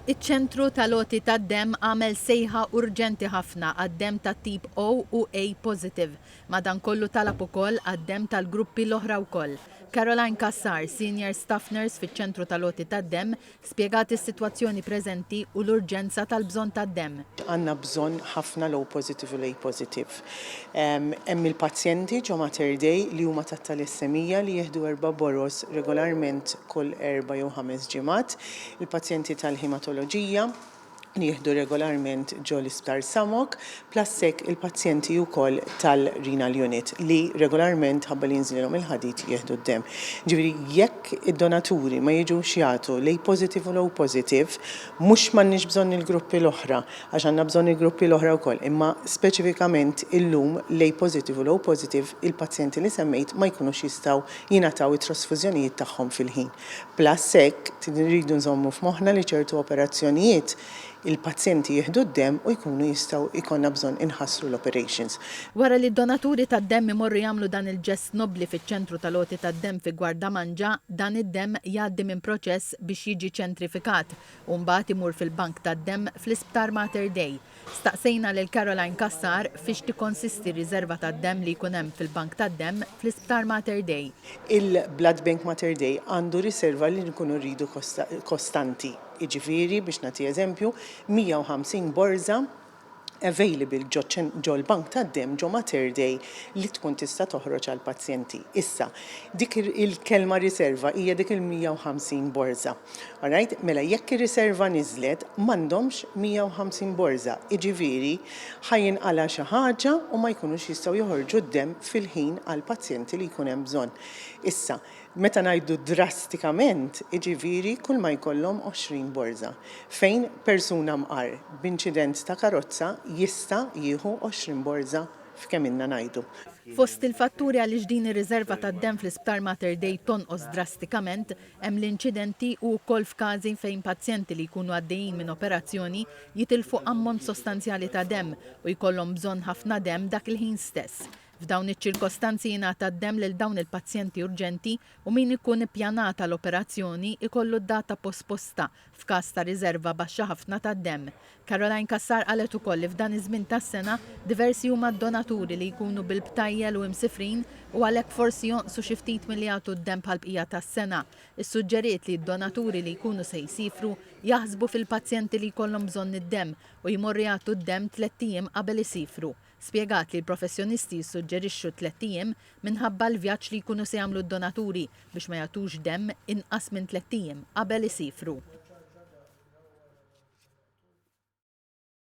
Iċ-ċentru tal-loti tad-dem għamel sejħa urġenti ħafna għad-dem tat-tip O u A positive. Madankollu talab ukoll għad-dem tal-gruppi l-oħra wkoll. Caroline Kassar, Senior Staff Nurse fiċ-ċentru tal-loti tad-dem, spjegat is-sitwazzjoni preżenti u l-urġenza tal-bżonn tad-dem. Għandna bżonn ħafna low positive u A positive. Hemm il-pazjenti ġo Mater Dei li huma tat-talassemija li jieħdu 4 boros regolarment kull 4 jew 5 ġimgħat. Il-pazjenti tal-hematoloġija li jieħdu regolarment ġo l-Isptar Samok, plassek il-pazjenti wkoll tal-renal unit li regolarment ħabba li jinżilhom il-ħadid jieħdu d-dem. Ġifieri jekk id-donaturi ma jiġux jagħtu lej positive u low positive, mhux m'għandniex bżonn il-gruppi l-oħra, għax għandna bżonn il-gruppi l-oħra wkoll, imma speċifikament illum lej positive u low positive il-pazjenti li semmejt ma jkunux jistgħu jingħataw it-trasfużjonijiet tagħhom fil-ħin. Plassek rridu nżommu f'moħħna li ċertu operazzjonijiet il-pazjenti jieħdu d-dem u jkunu jistgħu jkollna bżonn inħassru l-operations. Wara li d-donaturi tad-dem imorru jagħmlu dan il-ġest nobbli fiċ-ċentru tal-loti tad-dem fi Gwardamanġa, dan id-dem jgħaddi minn proċess biex jiġi ċentrifikat u mbagħad imur fil-bank tad-dem fl-Isptar Mater Dei. Staqsejna lil Caroline Kassar fiex tikkonsisti riserva tad-dem li jkun hemm fil-bank tad-dem fl-Isptar Mater Dei. Il-Blood Bank Mater Dei għandu riserva li nkunu rridu kostanti. Iġifieri biex nagħti eżempju 150 borza available ġo l-bank tad-dem ġo Mater Dei li tkun tista' toħroġ għall pazjenti. Issa, dik il-kelma riserva hija dik il-150 borza. Alright? Mela jekk ir-riserva niżlet m'għandhomx 150 borza. Iġifieri ħajinqala xi ħaġa u ma jkunux jistgħu joħorġu d-dem fil-ħin għall pazjenti li jkun hemm bżonn. Issa, meta ngħidu drastikament, iġifieri kull ma jkollhom 20 borza. Fejn persuna mqar b'inċident ta' karozza jista' jieħu 20 borza f'kemm inna ngħidu. Fost il-fatturi għaliex din ir-riserva tad-dem fl-Isptar Mater Dei tonqos drastikament, hemm l-inċidenti u wkoll f'każi fejn pazjenti li jkunu għaddejjin minn operazzjoni jitilfu ammont sostanzjali ta' dem u jkollhom bżonn ħafna dem dak il-ħin stess. F'dawn iċ-ċirkostanzi jingħata d-dem lil dawn il-pazjenti urġenti u min ikun ippjanata l-operazzjoni ikollu d-data posposta f'każ ta' riserva baxxa ħafna tad-dem. Caroline Kassar qalet ukoll li f'dan iż-żmien tas-sena diversi huma d-donaturi li jkunu bil-btajjel u msifrin u għalhekk forsi jonqsu xi ftit milli jagħtu d-dem bħall-bqija tas-sena. Issuġġeriet li d-donaturi li jkunu se jsifru jaħsbu fil-pazjenti li jkollhom bżonn id-dem u jmorru jagħtu d-dem 3 ijiem qabel isifru. Spjegat li l-professjonisti jissuġġerixxu 3 ijiem minħabba l-vjaġġ li jkunu se jagħmlu d-donaturi biex ma jagħtux dem inqas minn 3 ijiem qabel isifru.